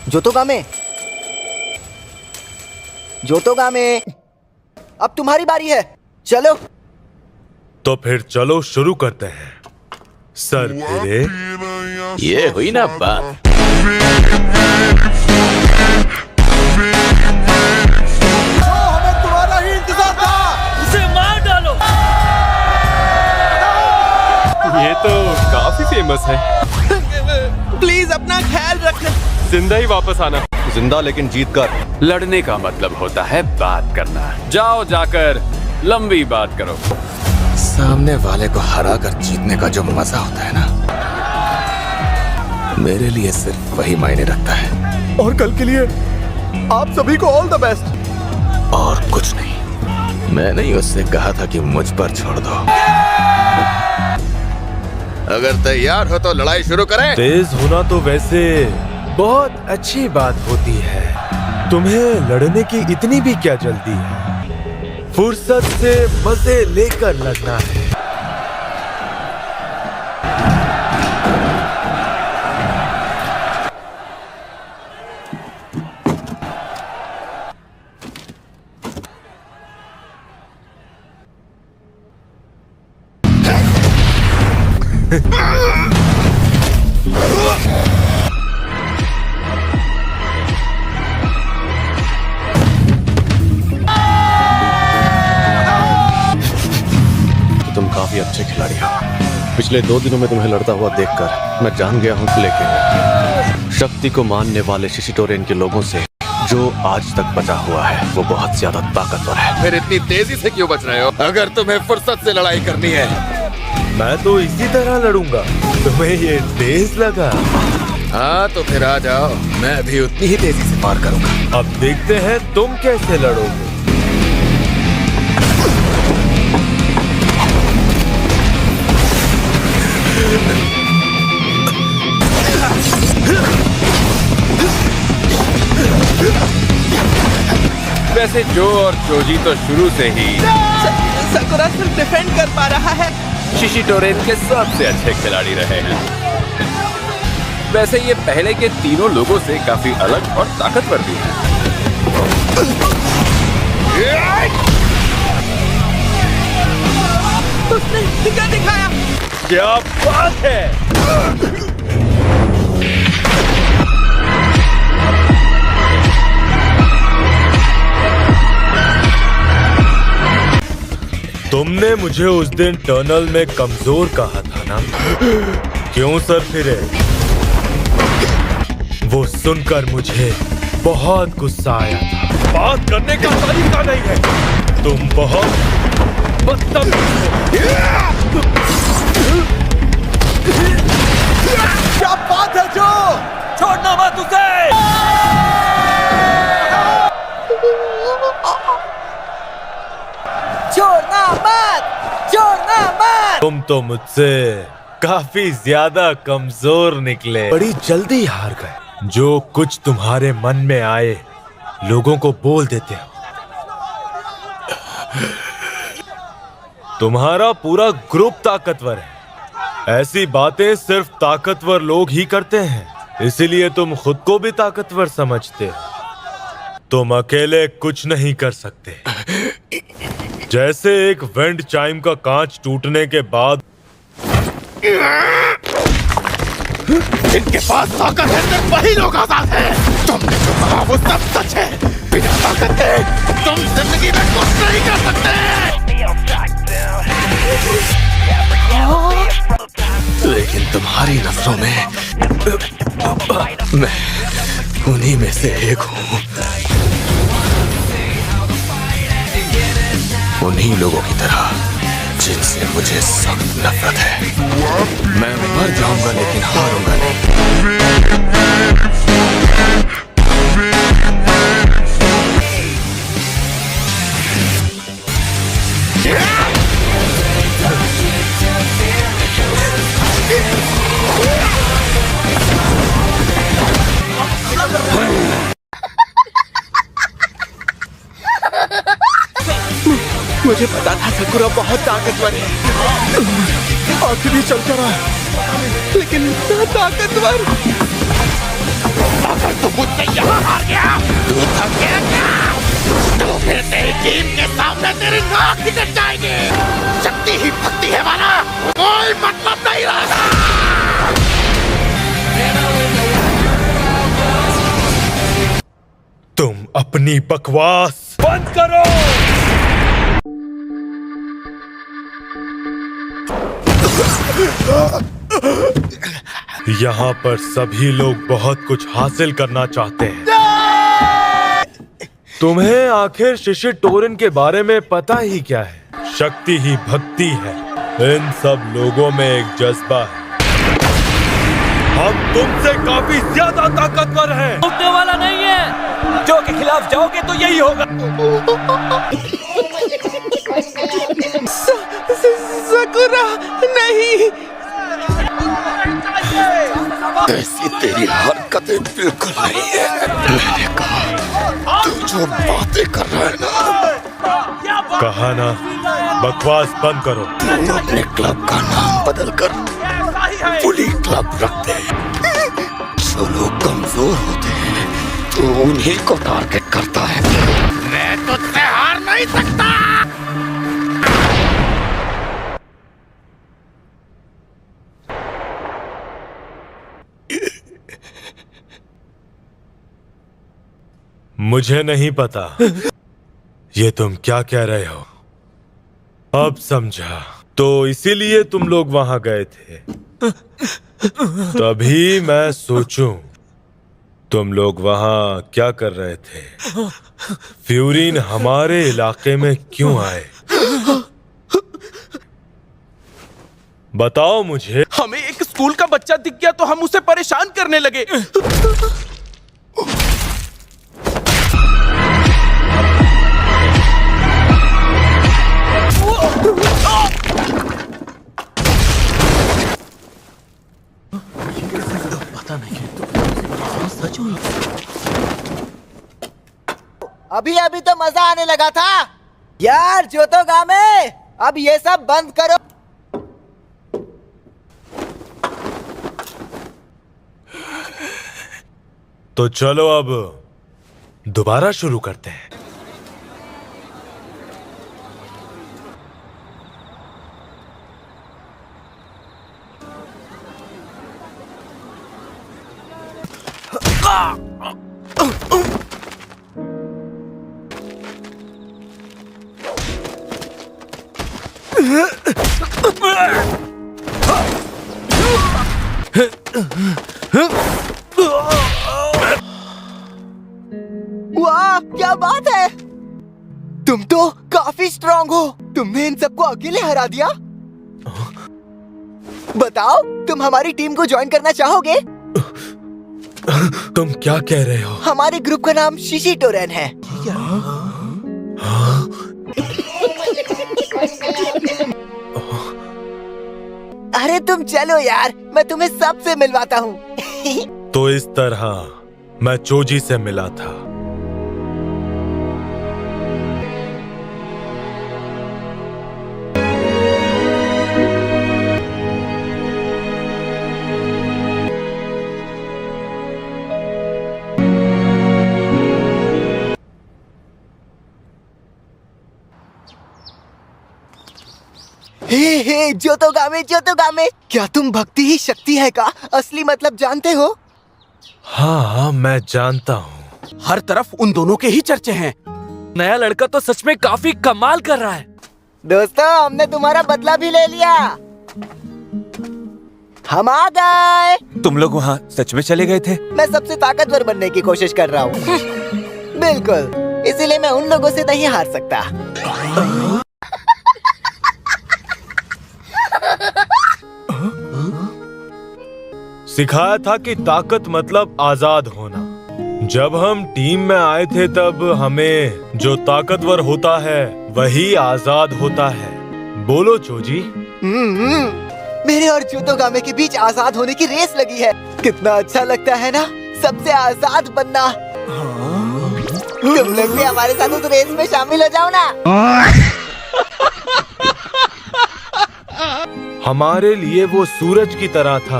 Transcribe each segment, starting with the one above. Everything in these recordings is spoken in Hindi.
जोतोगामे, जोतोगामे, अब तुम्हारी बारी है, चलो। तो फिर चलो शुरू करते हैं। सर फिरे। ये हुई ना बात। हमें तुम्हारा ही इंतजार था। उसे मार डालो। ये तो काफी फेमस है। प्लीज अपना ख्याल रखना। जिंदा ही वापस आना। जिंदा लेकिन जीत कर। लड़ने का मतलब होता है बात करना। जाओ जाकर लंबी बात करो। सामने वाले को हरा कर जीतने का जो मजा होता है ना, मेरे लिए सिर्फ वही मायने रखता है। और कल के लिए आप सभी को ऑल द बेस्ट। और कुछ नहीं। मैंने ही उससे कहा था कि मुझ पर छोड़ दो। अगर तैयार हो तो लड़ाई शुरू करें। तेज होना तो वैसे बहुत अच्छी बात होती है। तुम्हें लड़ने की इतनी भी क्या जल्दी है? फुर्सत से मजे लेकर लड़ना है। तुम काफी अच्छे खिलाड़ी हो। पिछले 2 दिनों में तुम्हें लड़ता हुआ देखकर मैं जान गया हूँ, लेकिन शक्ति को मानने वाले शिशिटोरेन के लोगों से जो आज तक बचा हुआ है वो बहुत ज्यादा ताकतवर है। फिर इतनी तेजी से क्यों बच रहे हो? अगर तुम्हें फुर्सत से लड़ाई करनी है। मैं तो इसी तरह लड़ूंगा। तुम्हें ये तेज लगा? हाँ तो फिर आ जाओ, मैं भी उतनी ही तेजी से पार करूंगा। अब देखते हैं तुम कैसे लड़ोगे। वैसे जो और जोजी तो शुरू से ही सकुरा सिर्फ डिफेंड कर पा रहा है। शिशिटोरेन के सबसे अच्छे खिलाड़ी रहे हैं। वैसे ये पहले के तीनों लोगों से काफी अलग और ताकतवर भी है। उसने क्या दिखाया? क्या बात है! तुमने मुझे उस दिन टनल में कमजोर कहा था ना? क्यों सर फिरे? वो सुनकर मुझे बहुत गुस्सा आया था। बात करने का तरीका नहीं है। तुम बहुत बदतमीज हो। क्या बात है जो? छोड़ना मत उसे। छोड़ना मत, छोड़ना मत। तुम तो मुझसे काफी ज्यादा कमजोर निकले। बड़ी जल्दी हार गए। जो कुछ तुम्हारे मन में आए लोगों को बोल देते हो। तुम्हारा पूरा ग्रुप ताकतवर है। ऐसी बातें सिर्फ ताकतवर लोग ही करते हैं। इसीलिए तुम खुद को भी ताकतवर समझते हो। तुम अकेले कुछ नहीं कर सकते। जैसे एक विंड चाइम का कांच टूटने के बाद इनके पास ताकत है, सिर्फ वही लोग आजाद हैं। तुमने जो कहा वो सब सच है। बिना ताकत के तुम जिंदगी में कुछ नहीं कर सकते। लेकिन तुम्हारी नजरों में मैं उन्हीं में से एक हूँ। उन्हीं लोगों की तरह जिनसे मुझे सख्त नफरत है। मैं मर जाऊंगा लेकिन हारूंगा नहीं। मुझे पता था सकुरा बहुत ताकतवर है। आखिर चल कर रहा है। लेकिन इतना ताकतवर। अगर तू मुझसे यहाँ हार गया तो थक गया क्या? तो फिर तेरी टीम के सामने तेरी नाक निकल जाएगी। शक्ति ही भक्ति है वाला, कोई मतलब नहीं रहेगा। तुम अपनी बकवास बंद करो। यहाँ पर सभी लोग बहुत कुछ हासिल करना चाहते हैं। तुम्हें आखिर शिशिर टोरेन के बारे में पता ही क्या है? शक्ति ही भक्ति है। इन सब लोगों में एक जज्बा है। हम तुमसे काफी ज्यादा ताकतवर हैं। रुकने वाला नहीं है। जो के खिलाफ जाओगे तो यही होगा। सकुरा नहीं। ऐसी तेरी हरकतें बिल्कुल नहीं है। मैंने कहा तू जो बातें कर रहा है ना, कहा ना, बकवास बंद करो। तू अपने क्लब का नाम बदल कर पुली क्लब रख दे। जो लोग कमजोर होते हैं तो उन्हीं को टारगेट करता है। मैं तुझसे हार नहीं सकता। मुझे नहीं पता ये तुम क्या कह रहे हो। अब समझा। तो इसीलिए तुम लोग वहां गए थे। तभी मैं सोचूं तुम लोग वहां क्या कर रहे थे। फ्यूरिन हमारे इलाके में क्यों आए? बताओ मुझे। हमें एक स्कूल का बच्चा दिख गया तो हम उसे परेशान करने लगे। अभी अभी तो मजा आने लगा था यार। जोतोगामे, अब ये सब बंद करो। तो चलो अब दोबारा शुरू करते हैं। वाह, क्या बात है। तुम तो काफी स्ट्रांग हो। तुमने इन सबको अकेले हरा दिया। बताओ, तुम हमारी टीम को ज्वाइन करना चाहोगे? तुम क्या कह रहे हो? हमारे ग्रुप का नाम शिशी टोरेन है। अरे तुम चलो यार, मैं तुम्हें सबसे मिलवाता हूँ। तो इस तरह मैं चोजी से मिला था। हे जोतोगामे, जोतोगामे, क्या तुम भक्ति ही शक्ति है का असली मतलब जानते हो? हाँ, मैं जानता हूँ। हर तरफ उन दोनों के ही चर्चे हैं। नया लड़का तो सच में काफी कमाल कर रहा है। दोस्तों, हमने तुम्हारा बदला भी ले लिया। हम आ गए। तुम लोग वहाँ सच में चले गए थे? मैं सबसे ताकतवर बनने की कोशिश कर रहा हूँ। बिल्कुल, इसीलिए मैं उन लोगों से नहीं हार सकता। सिखाया था कि ताकत मतलब आजाद होना। जब हम टीम में आए थे तब हमें जो ताकतवर होता है वही आजाद होता है। बोलो चोजी। मेरे और जोतोगामे के बीच आजाद होने की रेस लगी है। कितना अच्छा लगता है ना, सबसे आजाद बनना। तुम लोग भी हमारे साथ उस रेस में शामिल हो जाओ ना। हमारे लिए वो सूरज की तरह था।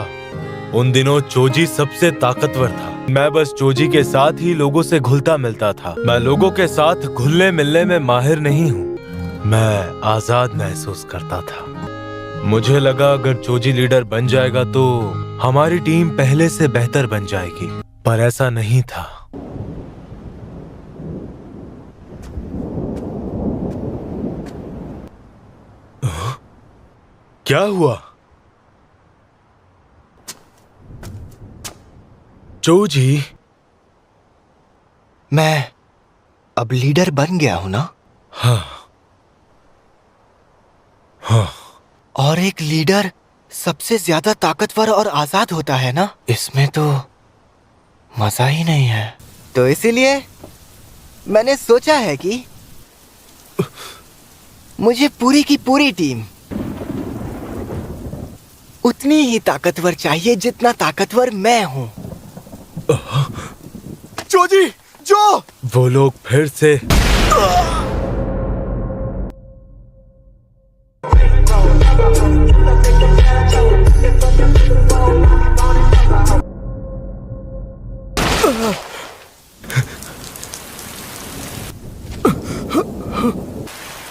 उन दिनों चोजी सबसे ताकतवर था। मैं बस चोजी के साथ ही लोगों से घुलता मिलता था। मैं लोगों के साथ घुलने मिलने में माहिर नहीं हूँ। मैं आजाद महसूस करता था। मुझे लगा अगर चोजी लीडर बन जाएगा तो हमारी टीम पहले से बेहतर बन जाएगी, पर ऐसा नहीं था। क्या हुआ? चोजी, मैं अब लीडर बन गया हूं ना? हाँ हाँ। और एक लीडर सबसे ज्यादा ताकतवर और आजाद होता है ना? इसमें तो मजा ही नहीं है। तो इसीलिए मैंने सोचा है कि मुझे पूरी की पूरी टीम उतनी ही ताकतवर चाहिए जितना ताकतवर मैं हूं। जोजी, जो! वो लोग फिर से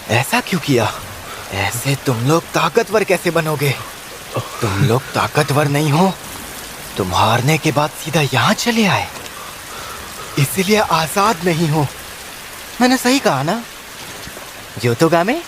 ऐसा क्यों किया? ऐसे तुम लोग ताकतवर कैसे बनोगे? तुम लोग ताकतवर नहीं हो। तुम हारने के बाद सीधा यहाँ चले आए, इसीलिए आजाद नहीं हो। मैंने सही कहा ना, ज्योतोगामे?